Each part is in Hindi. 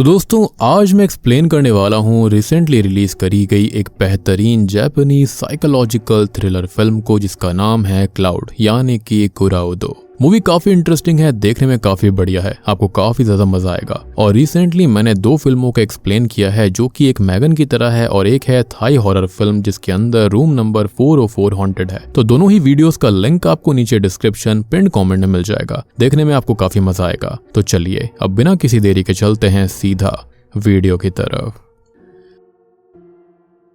तो दोस्तों आज मैं एक्सप्लेन करने वाला हूँ रिसेंटली रिलीज करी गई एक बेहतरीन जापानीज साइकोलॉजिकल थ्रिलर फिल्म को जिसका नाम है क्लाउड यानी कि कुराओदो। मूवी काफी इंटरेस्टिंग है, देखने में काफी बढ़िया है, आपको काफी ज्यादा मजा आएगा। और रिसेंटली मैंने दो फिल्मों का एक्सप्लेन किया है जो कि एक मैगन की तरह है और एक है थाई हॉरर फिल्म जिसके अंदर रूम नंबर 404 हॉन्टेड है। तो दोनों ही वीडियोस का लिंक आपको नीचे डिस्क्रिप्शन पिन कमेंट में मिल जाएगा, देखने में आपको काफी मजा आएगा। तो चलिए अब बिना किसी देरी के चलते हैं सीधा वीडियो की तरफ।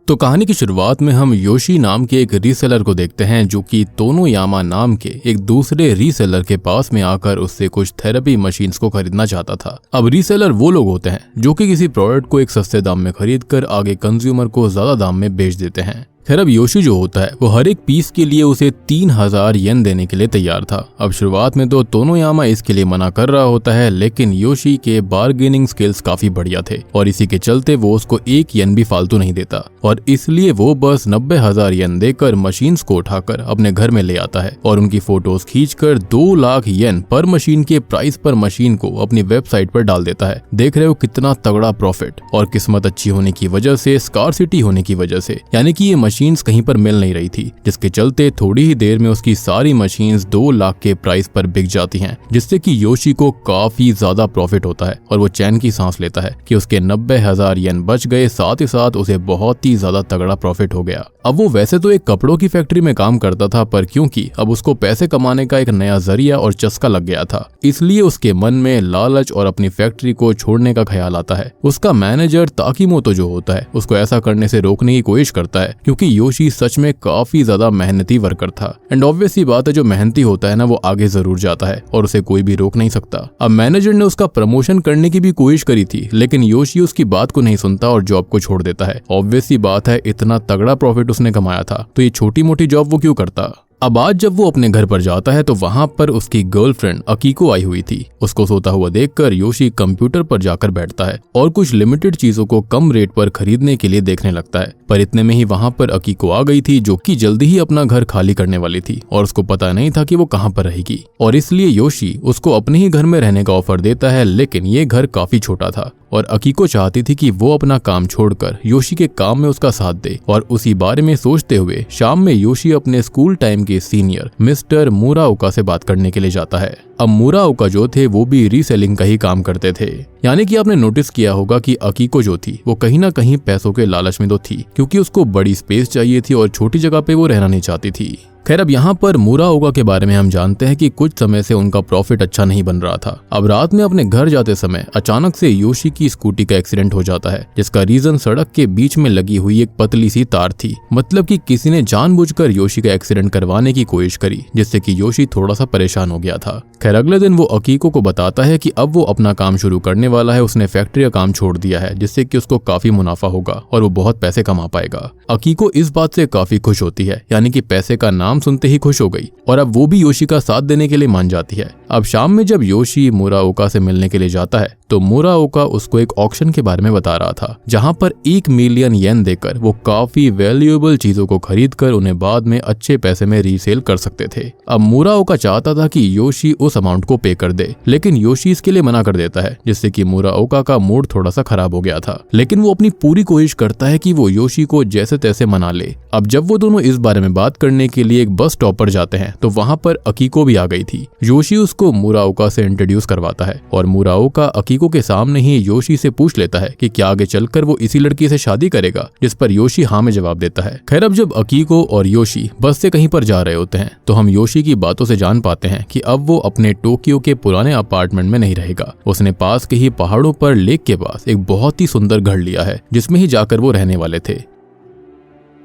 तो कहानी की शुरुआत में हम योशी नाम के एक रीसेलर को देखते हैं जो कि तोनोयामा नाम के एक दूसरे रीसेलर के पास में आकर उससे कुछ थेरेपी मशीन्स को खरीदना चाहता था। अब रीसेलर वो लोग होते हैं जो कि किसी प्रोडक्ट को एक सस्ते दाम में खरीद कर आगे कंज्यूमर को ज्यादा दाम में बेच देते हैं। खैर अब योशी जो होता है वो हर एक पीस के लिए उसे 3000 येन देने के लिए तैयार था। अब शुरुआत में तो तोनोयामा इसके लिए मना कर रहा होता है, लेकिन योशी के बार्गेनिंग स्किल्स काफी बढ़िया थे और इसी के चलते वो उसको 1 येन भी फालतू नहीं देता और इसलिए वो बस 90,000 येन देकर मशीन्स को उठाकर अपने घर में ले आता है और उनकी फोटोज खींचकर 2 लाख येन पर मशीन के प्राइस पर मशीन को अपनी वेबसाइट पर डाल देता है। देख रहे हो कितना तगड़ा प्रॉफिट, और किस्मत अच्छी होने की वजह से, स्कार्सिटी होने की वजह से, यानी कि ये मशीन्स कहीं पर मिल नहीं रही थी, जिसके चलते थोड़ी ही देर में उसकी सारी मशीन्स 2 लाख के प्राइस पर बिक जाती हैं, जिससे कि योशी को काफी ज्यादा प्रॉफिट होता है और वो चैन की सांस लेता है कि उसके 90,000 येन बच गए, साथ ही साथ उसे बहुत ही ज्यादा तगड़ा प्रॉफिट हो गया। अब वो वैसे तो एक कपड़ों की फैक्ट्री में काम करता था, पर क्योंकि अब उसको पैसे कमाने का एक नया जरिया और चस्का लग गया था, इसलिए उसके मन में लालच और अपनी फैक्ट्री को छोड़ने का ख्याल आता है। उसका मैनेजर ताकीमोतो जो होता है उसको ऐसा करने से रोकने की कोशिश करता है क्योंकि योशी सच में काफी ज्यादा मेहनती वर्कर था एंड ऑब्वियस ही बात है, जो मेहनती होता है ना वो आगे जरूर जाता है और उसे कोई भी रोक नहीं सकता। अब मैनेजर ने उसका प्रमोशन करने की भी कोशिश करी थी, लेकिन योशी उसकी बात को नहीं सुनता और जॉब को छोड़ देता है। ऑब्वियस ही बात है, इतना तगड़ा प्रॉफिट उसने कमाया था तो ये छोटी मोटी जॉब वो क्यों करता। अब आज जब वो अपने घर पर जाता है तो वहां पर उसकी गर्लफ्रेंड अकीको आई हुई थी। उसको सोता हुआ देखकर योशी कंप्यूटर पर जाकर बैठता है और कुछ लिमिटेड चीजों को कम रेट पर खरीदने के लिए देखने लगता है, पर इतने में ही वहां पर अकीको आ गई थी जो कि जल्दी ही अपना घर खाली करने वाली थी और उसको पता नहीं था कि वो कहां पर रहेगी, और इसलिए योशी उसको अपने ही घर में रहने का ऑफर देता है। लेकिन ये घर काफी छोटा था और अकीको चाहती थी कि वो अपना काम छोड़कर योशी के काम में उसका साथ दे, और उसी बारे में सोचते हुए शाम में योशी अपने स्कूल टाइम के सीनियर मिस्टर मुराओका से बात करने के लिए जाता है। अब मुराओका जो थे वो भी रीसेलिंग का ही काम करते थे, यानी कि आपने नोटिस किया होगा कि अकीको जो थी वो कहीं ना कहीं पैसों के लालच में तो थी, क्योंकि उसको बड़ी स्पेस चाहिए थी और छोटी जगह पे वो रहना नहीं चाहती थी। खैर अब यहाँ पर मुराओका के बारे में हम जानते हैं कि कुछ समय से उनका प्रॉफिट अच्छा नहीं बन रहा था। अब रात में अपने घर जाते समय अचानक से योशी की स्कूटी का एक्सीडेंट हो जाता है, जिसका रीजन सड़क के बीच में लगी हुई एक पतली सी तार थी। मतलब कि किसी ने जानबूझकर योशी का एक्सीडेंट करवाने की कोशिश करी, जिससे कि योशी थोड़ा सा परेशान हो गया था। खैर अगले दिन वो अकीको को बताता है कि अब वो अपना काम शुरू करने वाला है, उसने फैक्ट्री का काम छोड़ दिया है, जिससे कि उसको काफी मुनाफा होगा और वो बहुत पैसे कमा पाएगा। अकीको इस बात से काफी खुश होती है, यानी कि पैसे का नाम सुनते ही खुश हो गई, और अब वो भी योशी का साथ देने के लिए मान जाती है। अब शाम में जब योशी मुराओका से मिलने के लिए जाता है तो मुराओका उसको एक ऑक्शन के बारे में बता रहा था, जहां पर 1 मिलियन येन देकर वो काफी वैल्यूएबल चीजों को खरीद कर उन्हें बाद में अच्छे पैसे में रीसेल कर सकते थे। अब मुराओका चाहता था कि योशी उस अमाउंट को पे कर दे, लेकिन योशी इसके लिए मना कर देता है, जिससे कि मुराओका का मूड थोड़ा सा खराब हो गया था। लेकिन वो अपनी पूरी कोशिश करता है कि वो योशी को जैसे तैसे मना ले। अब जब वो दोनों इस बारे में बात करने के लिए एक बस स्टॉप पर जाते हैं तो वहां पर अकीको भी आ गई थी। योशी उसको मुराओका से इंट्रोड्यूस करवाता है और मुराओका अकीको के सामने ही योशी से पूछ लेता है कि क्या आगे चलकर वो इसी लड़की से शादी करेगा, जिस पर योशी हाँ में जवाब देता है। खैर अब जब अकीको और योशी बस से कहीं पर जा रहे होते हैं तो हम योशी की बातों से जान पाते हैं कि अब वो अपने टोक्यो के पुराने अपार्टमेंट में नहीं रहेगा। उसने पास के ही पहाड़ों पर लेक के पास एक बहुत ही सुंदर घर लिया है, जिसमें ही जाकर वो रहने वाले थे।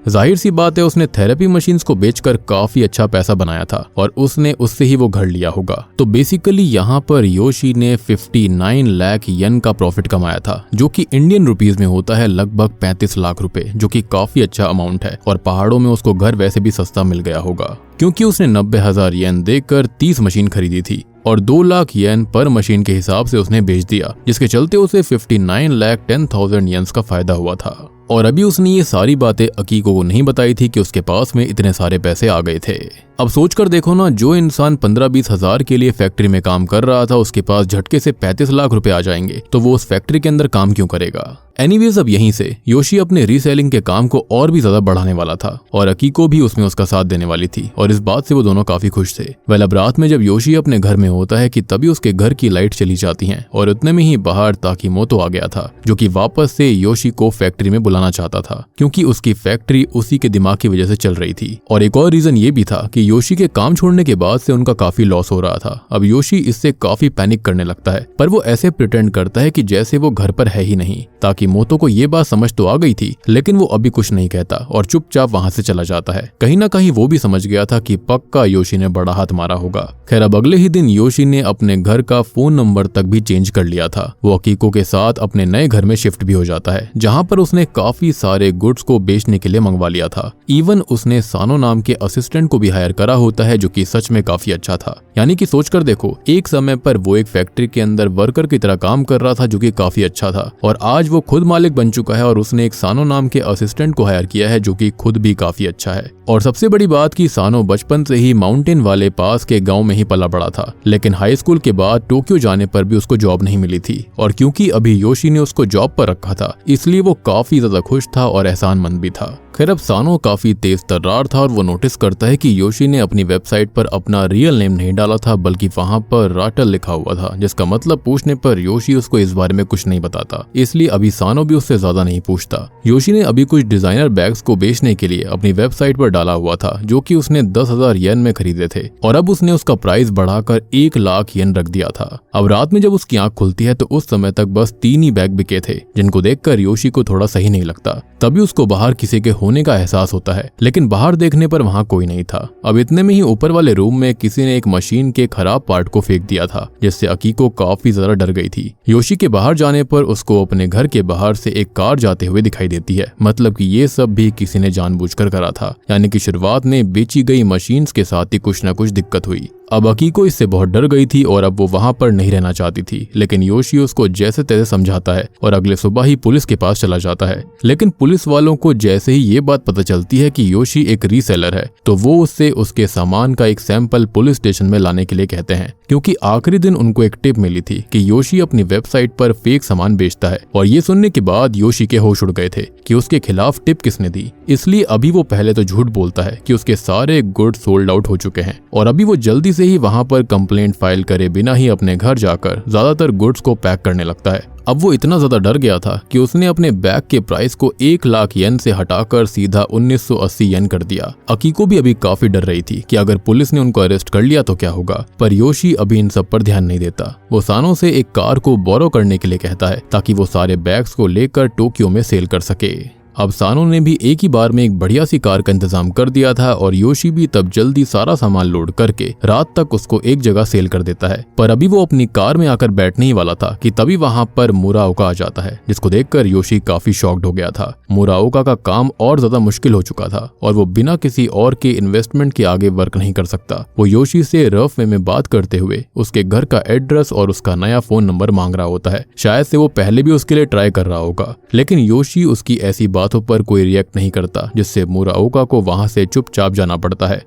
जाहिर सी बात है उसने थेरेपी मशीन्स को बेचकर काफी अच्छा पैसा बनाया था और उसने उससे ही वो घर लिया होगा। तो बेसिकली यहाँ पर योशी ने 59 लाख येन का प्रॉफिट कमाया था, जो कि इंडियन रुपीस में होता है लगभग 35 लाख रुपए, जो कि काफी अच्छा अमाउंट है। और पहाड़ों में उसको घर वैसे भी सस्ता मिल गया होगा, क्योंकि उसने 90,000 येन देकर 30 मशीन खरीदी थी और 2 लाख येन पर मशीन के हिसाब से उसने बेच दिया, जिसके चलते उसे 59 लाख 10,000 येन्स का फायदा हुआ था। और अभी उसने ये सारी बातें अकीको को नहीं बताई थी कि उसके पास में इतने सारे पैसे आ गए थे। अब सोचकर देखो ना, जो इंसान 15-20 हजार के लिए फैक्ट्री में काम कर रहा था उसके पास झटके से 35 लाख रुपए आ जाएंगे तो वो उस फैक्ट्री के अंदर काम क्यों करेगा। एनीवेज, अब यहीं से योशी अपने रीसेलिंग के काम को और भी ज्यादा बढ़ाने वाला था और अकीको भी उसमें उसका साथ देने वाली थी और इस बात से वो दोनों काफी खुश थे। वेल, अब रात में जब योशी अपने घर में होता है कि तभी उसके घर की लाइट चली जाती है और उतने में ही बाहर ताकीमोतो आ गया था, जो कि वापस से योशी को फैक्ट्री में बुलाना चाहता था क्योंकि उसकी फैक्ट्री उसी के दिमाग की वजह से चल रही थी। और एक और रीजन ये भी था कि योशी के काम छोड़ने के बाद से उनका काफी लॉस हो रहा था। अब योशी इससे काफी पैनिक करने लगता है, पर वो ऐसे प्रिटेंड करता है कि जैसे वो घर पर है ही नहीं। ताकीमोतो को ये बात समझ तो आ गई थी, लेकिन वो अभी कुछ नहीं कहता और चुपचाप वहां से चला जाता है। कहीं ना कहीं वो भी समझ गया था कि पक्का योशी ने बड़ा हाथ मारा होगा। खैर, अब अगले ही दिन योशी ने अपने घर का फोन नंबर तक भी चेंज कर लिया था। वो अकीको के साथ अपने नए घर में शिफ्ट भी हो जाता है, जहां पर उसने काफी सारे गुड्स को बेचने के लिए मंगवा लिया था। इवन उसने सानो नाम के असिस्टेंट को भी हायर करा होता है, जो कि सच में काफी अच्छा था। यानी कि सोचकर देखो, एक समय पर वो एक फैक्ट्री के अंदर वर्कर की तरह काम कर रहा था, जो कि काफी अच्छा था, और आज वो खुद मालिक बन चुका है और उसने एक सानो नाम के असिस्टेंट को हायर किया है, जो कि खुद भी काफी अच्छा है। और सबसे बड़ी बात कि सानो बचपन से ही माउंटेन वाले पास के गांव में ही पला बड़ा था, लेकिन हाई स्कूल के बाद टोक्यो जाने पर भी उसको जॉब नहीं मिली थी। और क्योंकि अभी योशी ने उसको जॉब पर रखा था, इसलिए वो काफी ज्यादा खुश था और एहसानमंद भी था। खैर, अब सानो काफी तेज तर्रार था और वो नोटिस करता है कि योशी ने अपनी वेबसाइट पर अपना रियल नेम नहीं डाला था, बल्कि वहां पर राटल लिखा हुआ था, जिसका मतलब पूछने पर योशी उसको इस बारे में कुछ नहीं बताता। इसलिए अभी सानो भी उससे ज्यादा नहीं पूछता। योशी ने अभी कुछ डिजाइनर बैग्स को बेचने के लिए अपनी वेबसाइट पर डाला हुआ था, जो कि उसने 10,000 येन में खरीदे थे, और अब उसने उसका प्राइस बढ़ाकर 1 लाख येन रख दिया था। अब रात में जब उसकी आंख खुलती है तो उस समय तक बस 3 ही बैग बिके थे, जिनको देखकर योशी को थोड़ा सही नहीं लगता। तभी उसको बाहर किसी के होने का एहसास होता है, लेकिन बाहर देखने पर वहां कोई नहीं था। अब इतने में ही ऊपर वाले रूम में किसी ने एक मशीन के खराब पार्ट को फेंक दिया था, जिससे अकीको काफी ज्यादा डर गई थी। योशी के बाहर जाने पर उसको अपने घर के बाहर से एक कार जाते हुए दिखाई देती है, मतलब कि ये सब भी किसी ने जानबूझकर करा था। यानी कि शुरुआत में बेची गई मशीन्स के साथ ही कुछ न कुछ दिक्कत हुई। अब अकीको इससे बहुत डर गई थी और अब वो वहां पर नहीं रहना चाहती थी, लेकिन योशी उसको जैसे तैसे समझाता है और अगले सुबह ही पुलिस के पास चला जाता है। लेकिन पुलिस वालों को जैसे ही ये बात पता चलती है कि योशी एक रीसेलर है, तो वो उससे उसके सामान का एक सैंपल पुलिस स्टेशन में लाने के लिए कहते हैं, क्योंकि आखिरी दिन उनको एक टिप मिली थी कि योशी अपनी वेबसाइट पर फेक सामान बेचता है। और ये सुनने के बाद योशी के होश उड़ गए थे कि उसके खिलाफ टिप किसने दी। इसलिए अभी वो पहले तो झूठ बोलता है कि उसके सारे गुड सोल्ड आउट हो चुके हैं, और अभी वो जल्दी से ही वहां पर कंप्लेंट फाइल करे बिना ही अपने घर जाकर ज्यादातर गुड्स को पैक करने लगता है। अब वो इतना ज्यादा डर गया था कि उसने अपने बैग के प्राइस को 1 लाख येन से हटाकर सीधा 1980 येन कर दिया। अकीको भी अभी काफी डर रही थी कि अगर पुलिस ने उनको अरेस्ट कर लिया तो क्या होगा, पर योशी अभी इन सब पर ध्यान नहीं देता। वो सानो से एक कार को बोरो करने के लिए कहता है ताकि वो सारे बैग्स को लेकर टोक्यो में सेल कर सके। अब सानो ने भी एक ही बार में एक बढ़िया सी कार का इंतजाम कर दिया था और योशी भी तब जल्दी सारा सामान लोड करके रात तक उसको एक जगह सेल कर देता है। पर अभी वो अपनी कार में आकर बैठने ही वाला था कि तभी वहां पर मुराओका आ जाता है, जिसको देखकर योशी काफी शॉक्ड हो गया था। मुराओका का काम और ज्यादा मुश्किल हो चुका था और वो बिना किसी और के इन्वेस्टमेंट के आगे वर्क नहीं कर सकता। वो योशी से रफ वे में बात करते हुए उसके घर का एड्रेस और उसका नया फोन नंबर मांग रहा होता है। शायद से वो पहले भी उसके लिए ट्राई कर रहा होगा, लेकिन योशी उसकी ऐसी बातों पर कोई रिएक्ट नहीं करता, जिससे मुराओका को वहां से चुपचाप जाना पड़ता है।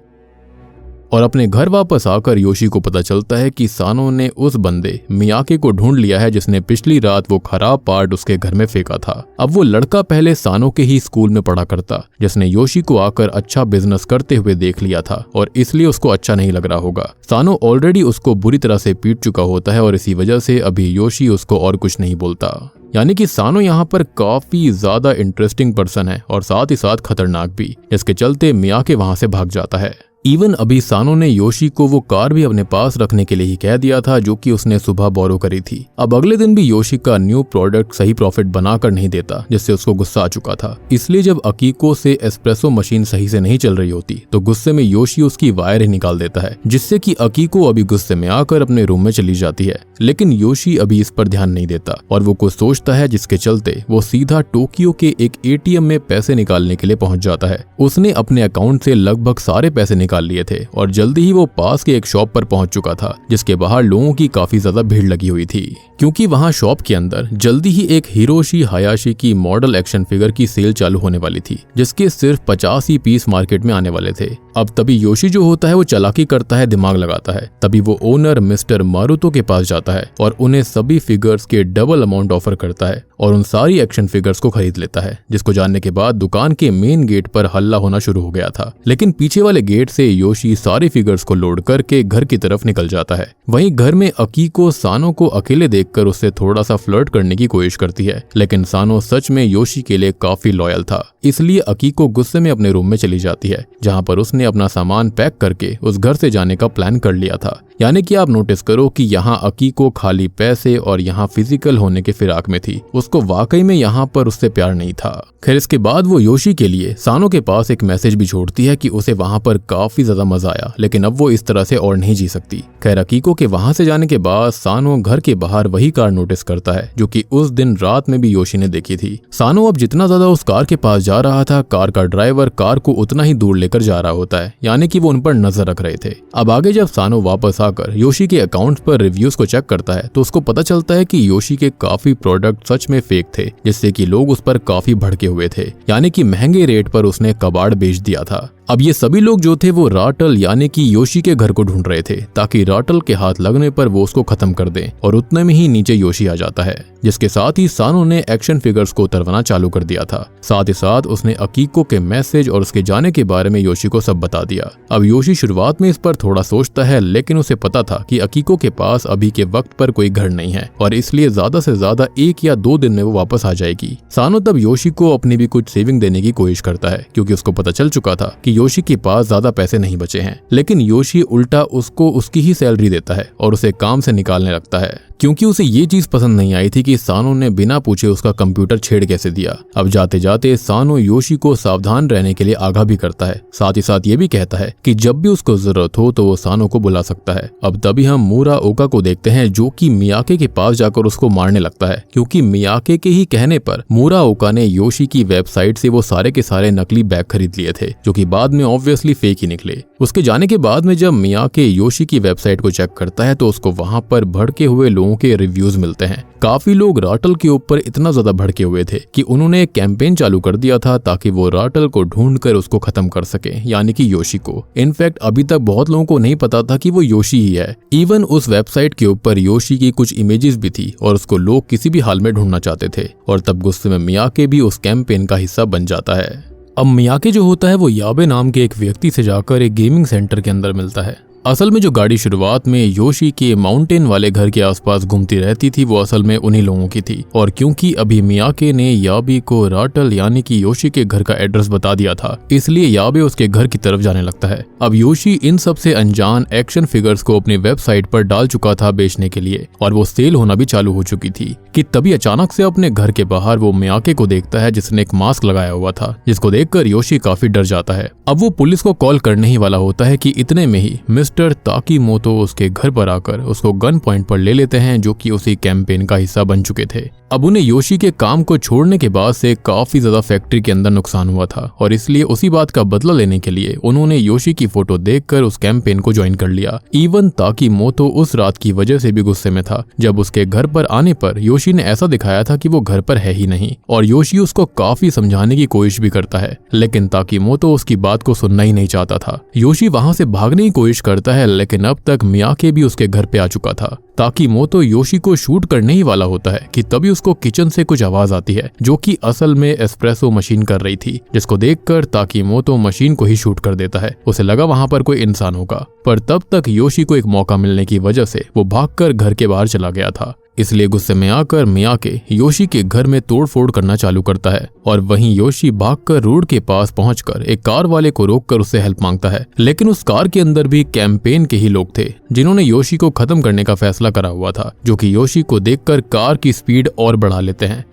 और अपने घर वापस आकर योशी को पता चलता है कि सानो ने उस बंदे मियाके को ढूंढ लिया है जिसने पिछली रात वो खराब पार्ट उसके घर में फेंका था। अब वो लड़का पहले सानो के ही स्कूल में पढ़ा करता, जिसने योशी को आकर अच्छा बिजनेस करते हुए देख लिया था और इसलिए उसको अच्छा नहीं लग रहा होगा। सानो ऑलरेडी उसको बुरी तरह से पीट चुका होता है और इसी वजह से अभी योशी उसको और कुछ नहीं बोलता। यानी कि सानो यहाँ पर काफी ज्यादा इंटरेस्टिंग पर्सन है और साथ ही साथ खतरनाक भी, जिसके चलते मियाके वहां से भाग जाता है। इवन अभी सानो ने योशी को वो कार भी अपने पास रखने के लिए ही कह दिया था, जो कि उसने सुबह बोरो करी थी। अब अगले दिन भी योशी का न्यू प्रोडक्ट सही प्रॉफिट बनाकर नहीं देता, जिससे उसको गुस्सा आ चुका था। इसलिए जब अकीको से एस्प्रेसो मशीन सही से नहीं चल रही होती तो गुस्से में योशी उसकी वायर ही निकाल देता है, जिससे कि अकीको अभी गुस्से में आकर अपने रूम में चली जाती है। लेकिन योशी अभी इस पर ध्यान नहीं देता और वो कुछ सोचता है, जिसके चलते वो सीधा टोक्यो के एक ATM में पैसे निकालने के लिए पहुंच जाता है। उसने अपने अकाउंट से लगभग सारे पैसे निकाल लिए थे और जल्दी ही वो पास के एक शॉप पर पहुंच चुका था, जिसके बाहर लोगों की काफी ज्यादा भीड़ लगी हुई थी, क्योंकि वहां शॉप के अंदर जल्दी ही एक हिरोशी हायाशी की मॉडल एक्शन फिगर की सेल चालू होने वाली थी, जिसके सिर्फ 50 ही पीस मार्केट में आने वाले थे। अब तभी योशी जो होता है वो चालाकी करता है, दिमाग लगाता है। तभी वो ओनर मिस्टर मारुतो के पास जाता है और उन्हें सभी फिगर्स के डबल अमाउंट ऑफर करता है और उन सारी एक्शन फिगर्स को खरीद लेता है, जिसको जानने के बाद दुकान के मेन गेट पर हल्ला होना शुरू हो गया था। लेकिन पीछे वाले गेट से योशी सारी फिगर्स को लोड करके घर की तरफ निकल जाता है। वहीं घर में अकीको सानो को अकेले देखकर उससे थोड़ा सा फ्लर्ट करने की कोशिश करती है, लेकिन सानो सच में योशी के लिए काफी लॉयल था, इसलिए अकीको गुस्से में अपने रूम में चली जाती है, जहां पर उसने अपना सामान पैक करके उस घर से जाने का प्लान कर लिया था। यानी कि आप नोटिस करो कि यहाँ अकीको खाली पैसे और यहाँ फिजिकल होने के फिराक में थी, उसको वाकई में यहाँ पर उससे प्यार नहीं था। खैर इसके बाद वो योशी के लिए सानो के पास एक मैसेज भी छोड़ती है कि उसे वहां पर काफी ज्यादा मजा आया, लेकिन अब वो इस तरह से और नहीं जी सकती। खैर अकीको के वहां से जाने के बाद सानो घर के बाहर वही कार नोटिस करता है जो कि उस दिन रात में भी योशी ने देखी थी। सानो अब जितना ज्यादा उस कार के पास जा रहा था, कार का ड्राइवर कार को उतना ही दूर लेकर जा रहा होता है, यानी कि वो उन पर नजर रख रहे थे। अब आगे जब सानो वापस आकर योशी के अकाउंट पर रिव्यूज को चेक करता है तो उसको पता चलता है कि योशी के काफी प्रोडक्ट सच में फेक थे, जिससे कि लोग उस पर काफी भड़के हुए थे, यानी कि महंगे रेट पर उसने कबाड़ बेच दिया था। अब ये सभी लोग जो थे वो राटल यानी कि योशी के घर को ढूंढ रहे थे, ताकि राटल के हाथ लगने पर वो उसको खत्म कर दें, और उतने में ही नीचे योशी आ जाता है, जिसके साथ ही सानो ने एक्शन फिगर्स को उतरवाना चालू कर दिया था। साथ ही साथ उसने अकीको के मैसेज और उसके जाने के बारे में योशी को सब बता दिया। अब योशी शुरुआत में इस पर थोड़ा सोचता है, लेकिन उसे पता था कि अकीको के पास अभी के वक्त पर कोई घर नहीं है और इसलिए ज्यादा से ज्यादा 1 या 2 दिन में वो वापस आ जाएगी। सानो तब योशी को अपनी भी कुछ सेविंग देने की कोशिश करता है, क्योंकि उसको पता चल चुका था कि योशी के पास ज्यादा पैसे नहीं बचे हैं, लेकिन योशी उल्टा उसको उसकी ही सैलरी देता है और उसे काम से निकालने लगता है, क्योंकि उसे ये चीज पसंद नहीं आई थी कि सानो ने बिना पूछे उसका कंप्यूटर छेड़ कैसे दिया। अब जाते जाते सानो योशी को सावधान रहने के लिए आगाह भी करता है, साथ ही साथ ये भी कहता है कि जब भी उसको जरूरत हो तो वो सानो को बुला सकता है। अब तभी हम मुराओका को देखते हैं, जो कि मियाके के पास जाकर उसको मारने लगता है, क्योंकि मियाके के ही कहने पर मुराओका ने योशी की वेबसाइट से वो सारे के सारे नकली बैग खरीद लिए थे, जो कि बाद में ऑब्वियसली फेक ही निकले। उसके जाने के बाद में जब मियाके योशी की वेबसाइट को चेक करता है तो उसको वहां पर भड़के हुए लोगों के रिव्यूज मिलते हैं। काफी लोग राटल के ऊपर इतना ज्यादा भड़के हुए थे कि उन्होंने एक कैंपेन चालू कर दिया था ताकि वो राटल को ढूंढकर उसको खत्म कर सके, यानी कि योशी को। इनफैक्ट अभी तक बहुत लोगों को नहीं पता था कि वो योशी ही है। इवन उस वेबसाइट के ऊपर योशी की कुछ इमेजेस भी थी और उसको लोग किसी भी हाल में ढूंढना चाहते थे, और तब गुस्से में मियाके भी उस कैंपेन का हिस्सा बन जाता है। अब मियाके जो होता है वो याबे नाम के एक व्यक्ति से जाकर एक गेमिंग सेंटर के अंदर मिलता है। असल में जो गाड़ी शुरुआत में योशी के माउंटेन वाले घर के आसपास घूमती रहती थी वो असल में उन्हीं लोगों की थी, और क्योंकि अभी मियाके ने याबे को राटल यानी कि योशी के घर का एड्रेस बता दिया था, इसलिए याबे उसके घर की तरफ जाने लगता है। अब योशी इन सब से अनजान एक्शन फिगर्स को अपनी वेबसाइट पर डाल चुका था बेचने के लिए, और वो सेल होना भी चालू हो चुकी थी कि तभी अचानक से अपने घर के बाहर वो मियाके को देखता है, जिसने एक मास्क लगाया हुआ था, जिसको देखकर योशी काफी डर जाता है। अब वो पुलिस को कॉल करने ही वाला होता है कि इतने में ही मिस्टर ताकीमोतो उसके घर पर आकर उसको गन पॉइंट पर ले लेते हैं, जो कि उसी कैंपेन का हिस्सा बन चुके थे। अब उन्हें योशी के काम को छोड़ने के बाद से काफी ज्यादा फैक्ट्री के अंदर नुकसान हुआ था, और इसलिए उसी बात का बदला लेने के लिए उन्होंने योशी की फोटो देखकर उस कैंपेन को ज्वाइन कर लिया। इवन ताकीमोतो उस रात की वजह से भी गुस्से में था, जब उसके घर पर आने पर योशी ने ऐसा दिखाया था कि वो घर पर है ही नहीं, और योशी उसको काफी समझाने की कोशिश भी करता है, लेकिन ताकीमोतो उसकी बात को सुनना ही नहीं चाहता था। योशी वहां से भागने की कोशिश करता है, लेकिन अब तक मियाके भी उसके घर पे आ चुका था। ताकीमोतो योशी को शूट करने ही वाला होता है कि तभी उसको किचन से कुछ आवाज आती है, जो कि असल में एस्प्रेसो मशीन कर रही थी, जिसको देखकर ताकीमोतो मशीन को ही शूट कर देता है। उसे लगा वहां पर कोई इंसान होगा, पर तब तक योशी को एक मौका मिलने की वजह से वो भागकर घर के बाहर चला गया था। इसलिए गुस्से में आकर मियाके योशी के घर में तोड़फोड़ करना चालू करता है, और वहीं योशी भागकर रोड के पास पहुंचकर एक कार वाले को रोककर उससे हेल्प मांगता है। लेकिन उस कार के अंदर भी कैंपेन के ही लोग थे, जिन्होंने योशी को खत्म करने का फैसला करा हुआ था, जो कि योशी को देखकर कार की स्पीड और बढ़ा लेते हैं,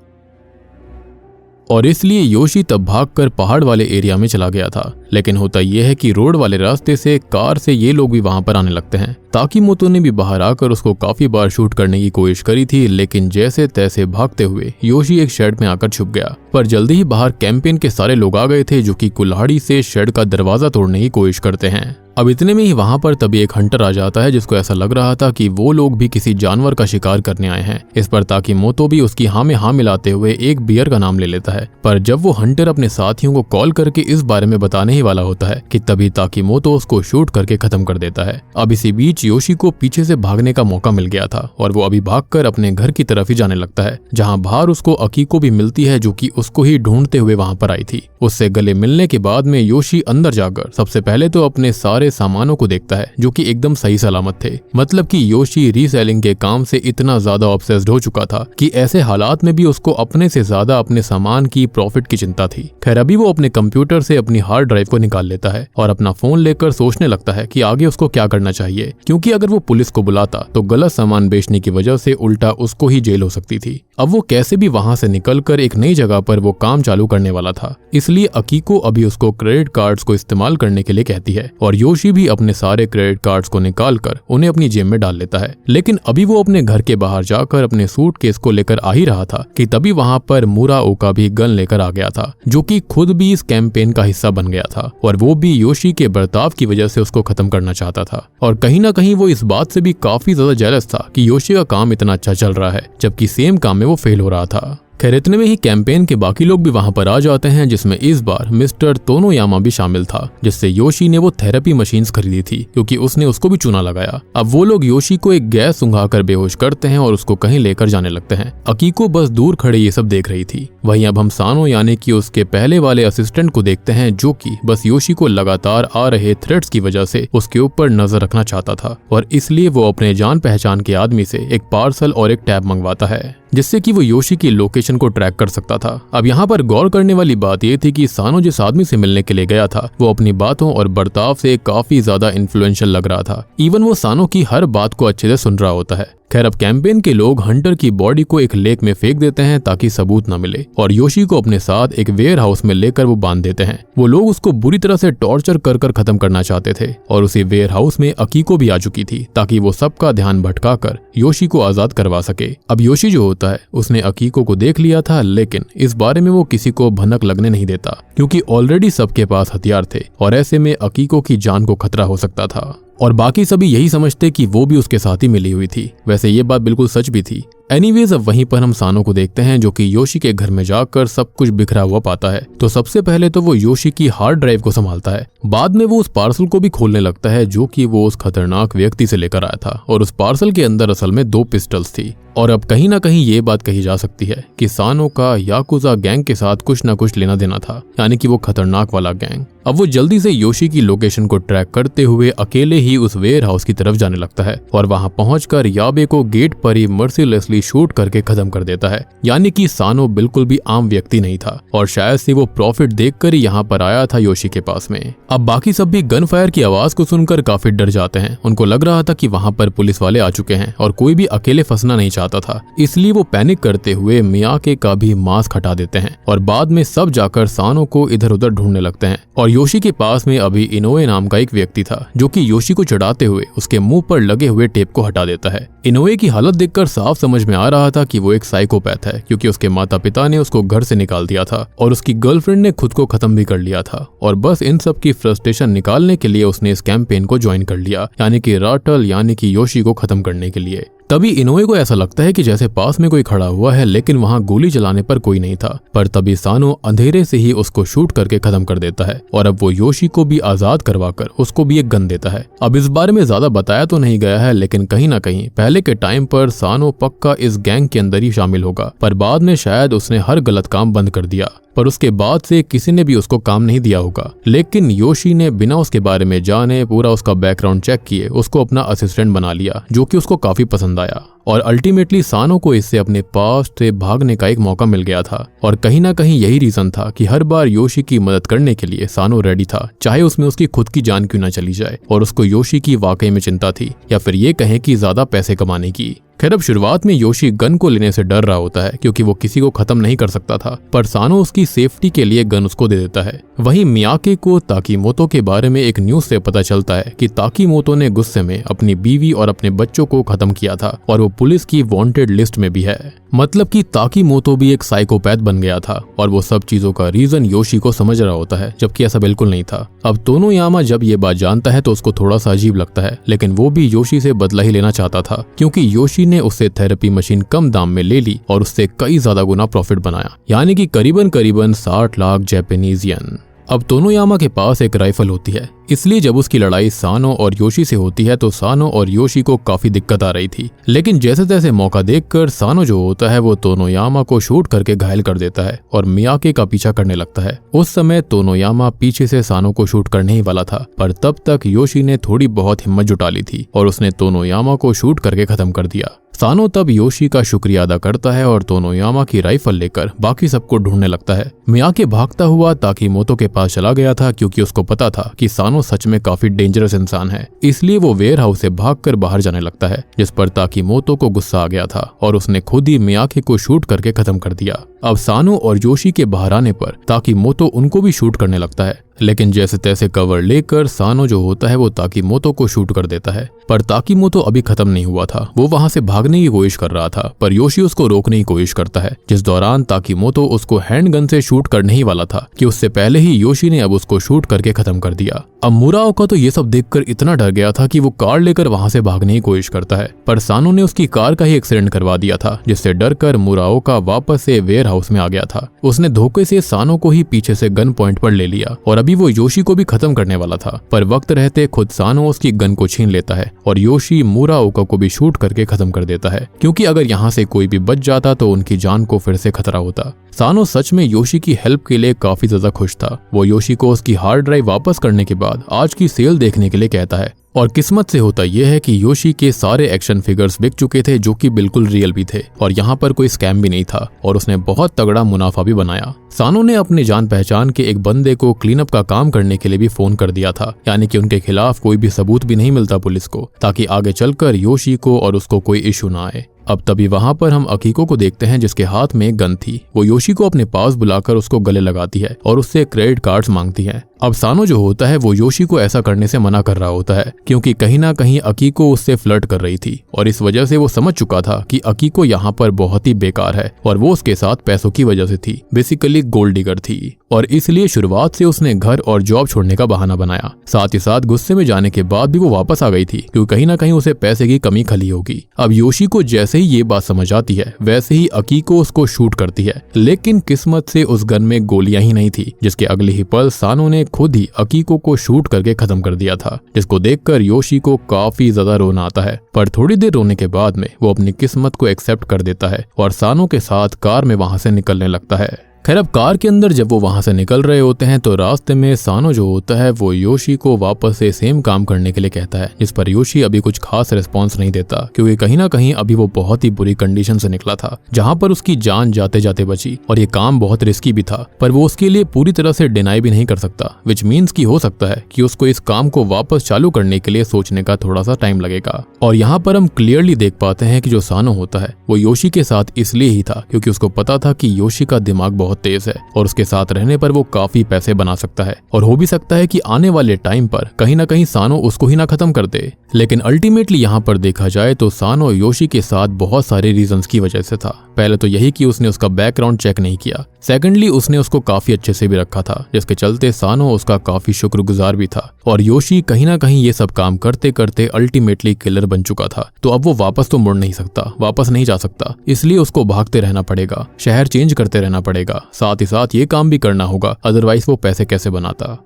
और इसलिए योशी तब भागकर पहाड़ वाले एरिया में चला गया था। लेकिन होता यह है कि रोड वाले रास्ते से कार से ये लोग भी वहां पर आने लगते हैं। ताकीमोतो ने भी बाहर आकर उसको काफी बार शूट करने की कोशिश करी थी, लेकिन जैसे तैसे भागते हुए योशी एक शेड में आकर छुप गया। पर जल्दी ही बाहर कैंपेन के सारे लोग आ गए थे, जो कि कुल्हाड़ी से शेड का दरवाजा तोड़ने की कोशिश करते हैं। अब इतने में ही वहां पर तभी एक हंटर आ जाता है जिसको ऐसा लग रहा था कि वो लोग भी किसी जानवर का शिकार करने आए हैं। इस पर ताकीमोतो भी उसकी हाँ में हाँ मिलाते हुए एक बियर का नाम ले लेता है। पर जब वो हंटर अपने साथियों को कॉल करके इस बारे में बताने ही वाला होता है कि तभी ताकीमोतो उसको शूट करके खत्म कर देता है। अब इसी बीच योशी को पीछे से भागने का मौका मिल गया था और वो अभी भागकर अपने घर की तरफ ही जाने लगता है, जहाँ बाहर उसको अकीको भी मिलती है जो कि उसको ही ढूंढते हुए वहां पर आई थी। उससे गले मिलने के बाद में योशी अंदर जाकर सबसे पहले तो अपने सारे सामानों को देखता है जो कि एकदम सही सलामत थे। मतलब कि योशी रीसेलिंग के काम से इतना ज्यादा ऑब्सेस्ड हो चुका था कि ऐसे हालात में भी उसको अपने से ज्यादा अपने सामान की प्रॉफिट की चिंता थी। खैर अभी वो अपने कंप्यूटर से अपनी हार्ड ड्राइव को निकाल लेता है और अपना फोन लेकर सोचने लगता है कि आगे उसको क्या करना चाहिए, क्योंकि अगर वो पुलिस को बुलाता तो गलत सामान बेचने की वजह से उल्टा उसको ही जेल हो सकती थी। अब वो कैसे भी वहां से निकलकर एक नई जगह पर वो काम चालू करने वाला था, इसलिए अकीको अभी उसको क्रेडिट कार्ड्स को इस्तेमाल करने के लिए कहती है और योशी भी अपने सारे क्रेडिट कार्ड्स को निकालकर उन्हें अपनी जेब में डाल लेता है। लेकिन अभी वो अपने घर के बाहर जाकर अपने सूटकेस को लेकर आ ही रहा था कि तभी वहां पर मुराओका भी गन लेकर आ गया था, जो कि खुद भी इस कैंपेन का हिस्सा बन गया था और वो भी योशी के बर्ताव की वजह से उसको खत्म करना चाहता था। और कहीं ना कहीं वो इस बात से भी काफी ज्यादा जेलस था कि योशी का काम इतना अच्छा चल रहा है जबकि सेम काम में वो फेल हो रहा था। खैर इतने में ही कैंपेन के बाकी लोग भी वहां पर आ जाते हैं, जिसमें इस बार मिस्टर तोनोयामा भी शामिल था, जिससे योशी ने वो थेरेपी मशीन्स खरीदी थी क्योंकि उसने उसको भी चूना लगाया। अब वो लोग योशी को एक गैस सुंघाकर बेहोश करते हैं और उसको कहीं लेकर जाने लगते हैं। अकीको बस दूर खड़े ये सब देख रही थी। वहीं अब हम सानो यानी कि उसके पहले वाले असिस्टेंट को देखते हैं जो कि बस योशी को लगातार आ रहे थ्रेट्स की वजह से उसके ऊपर नजर रखना चाहता था और इसलिए वो अपने जान पहचान के आदमी से एक पार्सल और एक टैब मंगवाता है जिससे कि वो योशी की लोकेशन को ट्रैक कर सकता था। अब यहाँ पर गौर करने वाली बात ये थी कि सानो जिस आदमी से मिलने के लिए गया था वो अपनी बातों और बर्ताव से काफी ज्यादा इन्फ्लुएंशियल लग रहा था। इवन वो सानो की हर बात को अच्छे से सुन रहा होता है। खैर अब कैंपेन के लोग हंटर की बॉडी को एक लेक में फेंक देते हैं ताकि सबूत न मिले और योशी को अपने साथ एक वेयर हाउस में लेकर वो बांध देते हैं। वो लोग उसको बुरी तरह से टॉर्चर कर कर खत्म करना चाहते थे और उसी वेयर हाउस में अकीको भी आ चुकी थी ताकि वो सबका ध्यान भटकाकर योशी को आजाद करवा सके। अब योशी जो होता है उसने अकीको को देख लिया था, लेकिन इस बारे में वो किसी को भनक लगने नहीं देता क्योंकि ऑलरेडी सबके पास हथियार थे और ऐसे में अकीको की जान को खतरा हो सकता था और बाकी सभी यही समझते कि वो भी उसके साथ ही मिली हुई थी। वैसे ये बात बिल्कुल सच भी थी। एनीवेज अब वहीं पर हम सानो को देखते हैं जो कि योशी के घर में जाकर सब कुछ बिखरा हुआ पाता है। तो सबसे पहले तो वो योशी की हार्ड ड्राइव को संभालता है, बाद में वो उस पार्सल को भी खोलने लगता है जो कि वो उस खतरनाक व्यक्ति से लेकर आया था और उस पार्सल के अंदर असल में 2 पिस्टल्स थी। और अब कहीं ना कहीं ये बात कही जा सकती है कि सानो का याकुजा गैंग के साथ कुछ ना कुछ लेना देना था, यानी कि वो खतरनाक वाला गैंग। अब वो जल्दी से योशी की लोकेशन को ट्रैक करते हुए अकेले ही उस वेयर हाउस की तरफ जाने लगता है और वहां पहुंचकर याबे को गेट पर ही मर्सीलेसली शूट करके खत्म कर देता है। यानी कि सानो बिल्कुल भी आम व्यक्ति नहीं था और शायद से वो प्रॉफिट देखकर ही यहाँ पर आया था योशी के पास में। अब बाकी सब भी गन फायर की आवाज को सुनकर काफी डर जाते हैं। उनको लग रहा था कि वहां पर पुलिस वाले आ चुके हैं और कोई भी अकेले फंसना नहीं चाहता था, इसलिए वो पैनिक करते हुए मियाके का भी मास्क हटा देते हैं और बाद में सब जाकर सानो को इधर उधर ढूंढने लगते हैं। और योशी के पास में अभी इनोए नाम का एक व्यक्ति था जो कि योशी को चढ़ाते हुए उसके मुंह पर लगे हुए टेप को हटा देता है। इनोए की हालत देखकर साफ समझ में आ रहा था कि वो एक साइकोपैथ है क्योंकि उसके माता पिता ने उसको घर से निकाल दिया था और उसकी गर्लफ्रेंड ने खुद को खत्म भी कर लिया था और बस इन सब की फ्रस्ट्रेशन निकालने के लिए उसने इस कैंपेन को ज्वाइन कर लिया, यानी कि राटल यानी कि योशी को खत्म करने के लिए। तभी इनोए को ऐसा लगता है कि जैसे पास में कोई खड़ा हुआ है, लेकिन वहां गोली चलाने पर कोई नहीं था। पर तभी सानो अंधेरे से ही उसको शूट करके खत्म कर देता है और अब वो योशी को भी आजाद करवाकर उसको भी एक गन देता है। अब इस बारे में ज्यादा बताया तो नहीं गया है, लेकिन कहीं ना कहीं पहले के टाइम पर सानो पक्का इस गैंग के अंदर ही शामिल होगा, पर बाद में शायद उसने हर गलत काम बंद कर दिया। पर उसके बाद से किसी ने भी उसको काम नहीं दिया होगा, लेकिन योशी ने बिना उसके बारे में जाने पूरा उसका बैकग्राउंड चेक किए उसको अपना असिस्टेंट बना लिया, जो कि उसको काफी पसंद आया। और अल्टीमेटली सानो को इससे अपने पास्ट से भागने का एक मौका मिल गया था और कहीं ना कहीं यही रीजन था कि हर बार योशी की मदद करने के लिए सानो रेडी था, चाहे उसमें उसकी खुद की जान क्यों ना चली जाए। और उसको योशी की वाकई में चिंता थी, या फिर ये कहें कि ज्यादा पैसे कमाने की। खैर अब शुरुआत में योशी गन को लेने से डर रहा होता है क्योंकि वो किसी को खत्म नहीं कर सकता था, पर सानो उसकी सेफ्टी के लिए गन उसको दे देता है। वहीं मियाके को ताकीमोतो के बारे में एक न्यूज से पता चलता है कि ताकीमोतो ने गुस्से में अपनी बीवी और अपने बच्चों को खत्म किया था और वो पुलिस की वांटेड लिस्ट में भी है। मतलब कि ताकीमोतो भी एक साइकोपैथ बन गया था और वो सब चीजों का रीजन योशी को समझ रहा होता है, जबकि ऐसा बिल्कुल नहीं था। अब तोनोयामा जब ये बात जानता है तो उसको थोड़ा सा अजीब लगता है, लेकिन वो भी योशी से बदला ही लेना चाहता था, क्योंकि योशी ने उससे थेरेपी मशीन कम दाम में ले ली और उससे कई ज्यादा गुना प्रॉफिट बनाया, यानी कि करीबन 60 लाख जापानीज येन। अब तोनोयामा के पास एक राइफल होती है, इसलिए जब उसकी लड़ाई सानो और योशी से होती है तो सानो और योशी को काफी दिक्कत आ रही थी। लेकिन जैसे तैसे मौका देखकर सानो जो होता है वो तोनोयामा को शूट करके घायल कर देता है और मियाके का पीछा करने लगता है। उस समय तोनोयामा पीछे से सानो को शूट करने ही वाला था, पर तब तक योशी ने थोड़ी बहुत हिम्मत जुटा ली थी और उसने तोनोयामा को शूट करके खत्म कर दिया। सानो तब योशी का शुक्रिया अदा करता है और तोनोयामा की राइफल लेकर बाकी सबको ढूंढने लगता है। मियाके भागता हुआ ताकीमोतो के पास चला गया था, क्योंकि उसको पता था कि सानो सच में काफी डेंजरस इंसान है, इसलिए वो वेयर हाउस से भागकर बाहर जाने लगता है, जिस पर ताकीमोतो को गुस्सा आ गया था और उसने खुद ही मियाके को शूट करके खत्म कर दिया। अब सानो और योशी के बाहर आने पर ताकीमोतो उनको भी शूट करने लगता है, लेकिन जैसे तैसे कवर लेकर सानो जो होता है वो ताकीमोतो को शूट कर देता है। पर ताकीमोतो अभी खत्म नहीं हुआ था, वो वहां से भागने की कोशिश कर रहा था, पर योशी उसको रोकने की कोशिश करता है, जिस दौरान ताकीमोतो उसको हैंडगन से शूट करने ही वाला था कि उससे पहले ही योशी ने अब उसको शूट करके खत्म कर दिया। अब मुराओका तो ये सब देखकर इतना डर गया था कि वो कार लेकर वहां से भागने की कोशिश करता है, पर सानो ने उसकी कार का ही एक्सीडेंट करवा दिया था, जिससे डरकर मुराओका वापस से वेयर हाउस में आ गया था। उसने धोखे से सानो को ही पीछे से गन पॉइंट पर ले लिया और अभी वो योशी को भी खत्म करने वाला था, पर वक्त रहते खुद सानो उसकी गन को छीन लेता है और योशी मुराओका को भी शूट करके खत्म कर देता है, क्योंकि अगर यहाँ से कोई भी बच जाता तो उनकी जान को फिर से खतरा होता। सानो सच में योशी की हेल्प के लिए काफी ज्यादा खुश था। वो योशी को उसकी हार्ड ड्राइव वापस करने के बाद आज की सेल देखने के लिए कहता है, और किस्मत से होता यह है कि योशी के सारे एक्शन फिगर्स बिक चुके थे, जो कि बिल्कुल रियल भी थे और यहाँ पर कोई स्कैम भी नहीं था और उसने बहुत तगड़ा मुनाफा भी बनाया। सानो ने अपने जान पहचान के एक बंदे को क्लीन अप का काम करने के लिए भी फोन कर दिया था, यानी कि उनके खिलाफ कोई भी सबूत भी नहीं मिलता पुलिस को, ताकि आगे चलकर योशी को और उसको कोई इशू ना आए। अब तभी वहां पर हम अकीको को देखते हैं, जिसके हाथ में एक गन थी। वो योशी को अपने पास बुलाकर उसको गले लगाती है और उससे क्रेडिट कार्ड्स मांगती है। अब सानो जो होता है वो योशी को ऐसा करने से मना कर रहा होता है, क्योंकि कहीं ना कहीं अकीको उससे फ्लर्ट कर रही थी और इस वजह से वो समझ चुका था कि अकीको यहाँ पर बहुत ही बेकार है और वो उसके साथ पैसों की वजह से थी, बेसिकली गोल्ड डिगर थी, और इसलिए शुरुआत से उसने घर और जॉब छोड़ने का बहाना बनाया। साथ ही साथ गुस्से में जाने के बाद भी वो वापस आ गई थी, क्योंकि कहीं ना कहीं उसे पैसे की कमी खली होगी। अब योशी को जैसे ही ये बात समझ आती है वैसे ही अकीको उसको शूट करती है, लेकिन किस्मत से उस गन में गोलियां ही नहीं थी, जिसके अगले ही पल सानो ने खुद ही अकीको को शूट करके खत्म कर दिया था, जिसको देखकर योशी को काफी ज्यादा रोना आता है। पर थोड़ी देर रोने के बाद में वो अपनी किस्मत को एक्सेप्ट कर देता है और सानो के साथ कार में वहां से निकलने लगता है। खैर अब कार के अंदर जब वो वहां से निकल रहे होते हैं तो रास्ते में सानो जो होता है वो योशी को वापस से सेम काम करने के लिए कहता है, जिस पर योशी अभी कुछ खास रिस्पॉन्स नहीं देता, क्योंकि कहीं ना कहीं अभी वो बहुत ही बुरी कंडीशन से निकला था, जहां पर उसकी जान जाते जाते बची और ये काम बहुत रिस्की भी था, पर वो उसके लिए पूरी तरह से डिनाई भी नहीं कर सकता, विच मीन्स की हो सकता है कि उसको इस काम को वापस चालू करने के लिए सोचने का थोड़ा सा टाइम लगेगा। और यहाँ पर हम क्लियरली देख पाते हैं कि जो सानो होता है वो योशी के साथ इसलिए ही था क्योंकि उसको पता था कि योशी का दिमाग बहुत तेज है और उसके साथ रहने पर वो काफी पैसे बना सकता है, और हो भी सकता है कि आने वाले टाइम पर कहीं ना कहीं सानो उसको ही ना खत्म कर दे। लेकिन अल्टीमेटली यहाँ पर देखा जाए तो सानो योशी के साथ बहुत सारे रीजंस की वजह से था। पहले तो यही कि उसने उसका बैकग्राउंड चेक नहीं किया, सेकेंडली उसने उसको काफी अच्छे से भी रखा था, जिसके चलते सानो उसका काफी शुक्रगुजार भी था, और योशी कहीं ना कहीं ये सब काम करते करते अल्टीमेटली किलर बन चुका था। तो अब वो वापस तो मुड़ नहीं सकता, वापस नहीं जा सकता, इसलिए उसको भागते रहना पड़ेगा, शहर चेंज करते रहना पड़ेगा, साथ ही साथ ये काम भी करना होगा, अदरवाइज वो पैसे कैसे बनाता।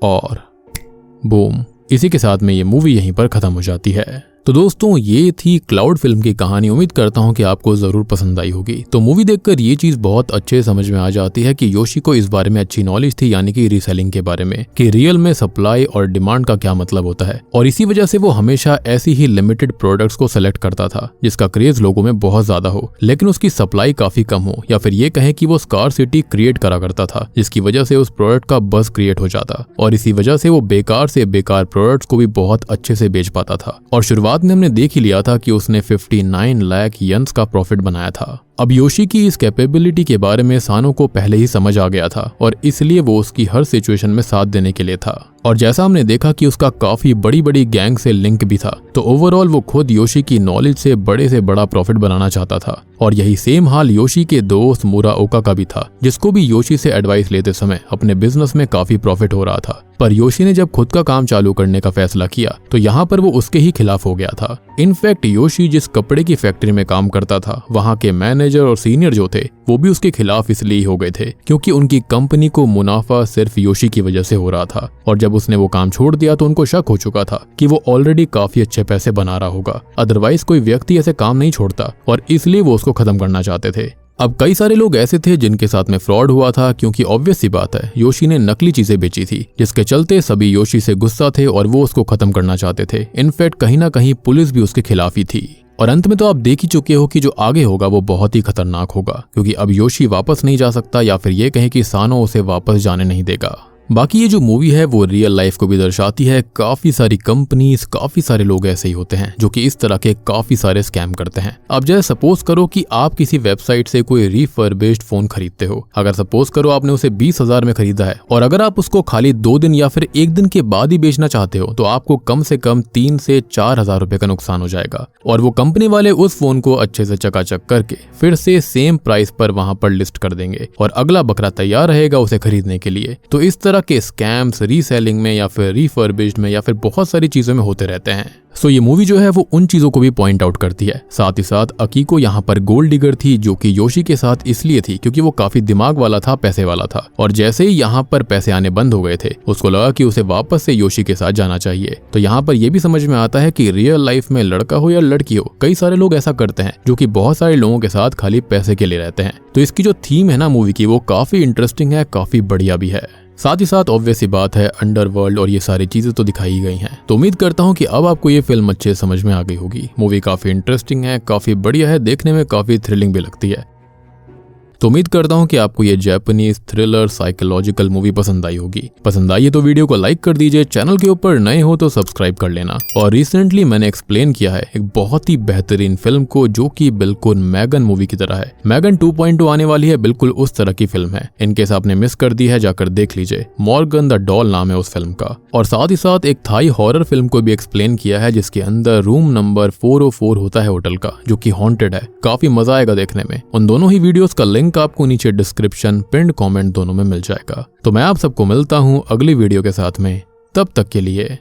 और बूम, इसी के साथ में ये मूवी यहीं पर खत्म हो जाती है। तो दोस्तों ये थी क्लाउड फिल्म की कहानी। उम्मीद करता हूँ कि आपको जरूर पसंद आई होगी। तो मूवी देखकर ये चीज बहुत अच्छे समझ में आ जाती है कि योशी को इस बारे में अच्छी नॉलेज थी, यानी कि रीसेलिंग के बारे में, कि रियल में सप्लाई और डिमांड का क्या मतलब होता है, और इसी वजह से वो हमेशा ऐसी ही लिमिटेड प्रोडक्ट्स को सेलेक्ट करता था जिसका क्रेज लोगों में बहुत ज्यादा हो लेकिन उसकी सप्लाई काफी कम हो, या फिर ये कहें कि वो स्कार्सिटी क्रिएट करा करता था, जिसकी वजह से उस प्रोडक्ट का बज़ क्रिएट हो जाता, और इसी वजह से वो बेकार से बेकार प्रोडक्ट्स को भी बहुत अच्छे से बेच पाता था। और शुरुआत में हमने देख ही लिया था कि उसने 59 लाख येन्स का प्रॉफिट बनाया था। अब योशी की इस कैपेबिलिटी के बारे में सानो को पहले ही समझ आ गया था और इसलिए वो उसकी हर सिचुएशन में साथ देने के लिए था। और जैसा हमने देखा कि उसका काफी बड़ी बड़ी गैंग से लिंक भी था, तो ओवरऑल वो खुद योशी की नॉलेज से बड़ा प्रॉफिट बनाना चाहता था। और यही सेम हाल योशी के दोस्त मुराओका का भी था, जिसको भी योशी से एडवाइस लेते समय अपने बिजनेस में काफी प्रॉफिट हो रहा था। पर योशी ने जब खुद का काम चालू करने का फैसला किया तो यहाँ पर वो उसके ही खिलाफ हो गया था। इनफैक्ट योशी जिस कपड़े की फैक्ट्री में काम करता था, वहाँ के मैनेजर और सीनियर जो थे वो भी उसके खिलाफ इसलिए हो गए थे क्योंकि उनकी कंपनी को मुनाफा सिर्फ योशी की वजह से हो रहा था। और जब उसने वो काम छोड़ दिया तो उनको शक हो चुका था कि वो ऑलरेडी काफी अच्छे पैसे बना रहा होगा, अदरवाइज कोई व्यक्ति ऐसे काम नहीं छोड़ता, और इसलिए वो उसको खत्म करना चाहते थे। अब कई सारे लोग ऐसे थे जिनके साथ में फ्रॉड हुआ था, क्योंकि ऑब्वियस सी बात है योशी ने नकली चीजें बेची थी, जिसके चलते सभी योशी से गुस्सा थे और वो उसको खत्म करना चाहते थे। इनफैक्ट कहीं ना कहीं पुलिस भी उसके खिलाफ ही थी। और अंत में तो आप देख ही चुके हो कि जो आगे होगा वो बहुत ही खतरनाक होगा, क्योंकि अब योशी वापस नहीं जा सकता, या फिर ये कहें कि सानो उसे वापस जाने नहीं देगा। बाकी ये जो मूवी है वो रियल लाइफ को भी दर्शाती है। काफी सारी कंपनीज, काफी सारे लोग ऐसे ही होते हैं जो कि इस तरह के काफी सारे स्कैम करते हैं। अब जैसे सपोज करो कि आप किसी वेबसाइट से कोई रिफर्बिश्ड फोन खरीदते हो। अगर सपोज करो आपने उसे 20,000 में खरीदा है, और अगर आप उसको खाली 2 दिन या फिर 1 दिन के बाद ही बेचना चाहते हो तो आपको कम से कम 3 से 4,000 रुपए का नुकसान हो जाएगा। और वो कंपनी वाले उस फोन को अच्छे से चकाचक करके फिर से सेम प्राइस पर वहां पर लिस्ट कर देंगे, और अगला बकरा तैयार रहेगा उसे खरीदने के लिए। तो इस तरह के स्कैम्स रीसेलिंग में या फिर रिफर्बिश्ड में या फिर बहुत सारी चीजों में होते रहते हैं। सो ये मूवी जो है वो उन चीजों को भी पॉइंट आउट करती है। साथ ही साथ अकीको यहाँ पर गोल्ड डिगर थी, जो कि योशी के साथ इसलिए थी क्योंकि वो काफी दिमाग वाला था, पैसे वाला था, और जैसे ही यहाँ पर पैसे आने बंद हो गए थे उसको लगा कि उसे वापस से योशी के साथ जाना चाहिए। तो यहाँ पर यह भी समझ में आता है कि रियल लाइफ में लड़का हो या लड़की हो, कई सारे लोग ऐसा करते हैं जो कि बहुत सारे लोगों के साथ खाली पैसे के लिए रहते हैं। तो इसकी जो थीम है ना मूवी की, वो काफी इंटरेस्टिंग है, काफी बढ़िया भी है। साथ ही साथ ऑब्वियस सी बात है अंडरवर्ल्ड और ये सारी चीजें तो दिखाई गई हैं। तो उम्मीद करता हूँ कि अब आपको ये फिल्म अच्छे समझ में आ गई होगी। मूवी काफी इंटरेस्टिंग है, काफी बढ़िया है, देखने में काफी थ्रिलिंग भी लगती है। तो उम्मीद करता हूँ कि आपको ये जापानीज थ्रिलर साइकोलॉजिकल मूवी पसंद आई होगी। पसंद आई है तो वीडियो को लाइक कर दीजिए, चैनल के ऊपर नए हो तो सब्सक्राइब कर लेना। और रिसेंटली मैंने एक्सप्लेन किया है एक बहुत ही बेहतरीन फिल्म को, जो कि बिल्कुल मैगन मूवी की तरह है। मैगन 2.0 आने वाली है, बिल्कुल उस तरह की फिल्म है। इनकेस आपने मिस कर दी है जाकर देख लीजिए। मॉर्गन द डॉल नाम है उस फिल्म का। और साथ ही साथ एक थाई हॉरर फिल्म को भी एक्सप्लेन किया है, जिसके अंदर रूम नंबर 404 होता है होटल का, जो कि हॉन्टेड है। काफी मजा आएगा देखने में। उन दोनों ही वीडियोस का लिंक आपको नीचे डिस्क्रिप्शन, पिन्ड कमेंट दोनों में मिल जाएगा। तो मैं आप सबको मिलता हूं अगली वीडियो के साथ में, तब तक के लिए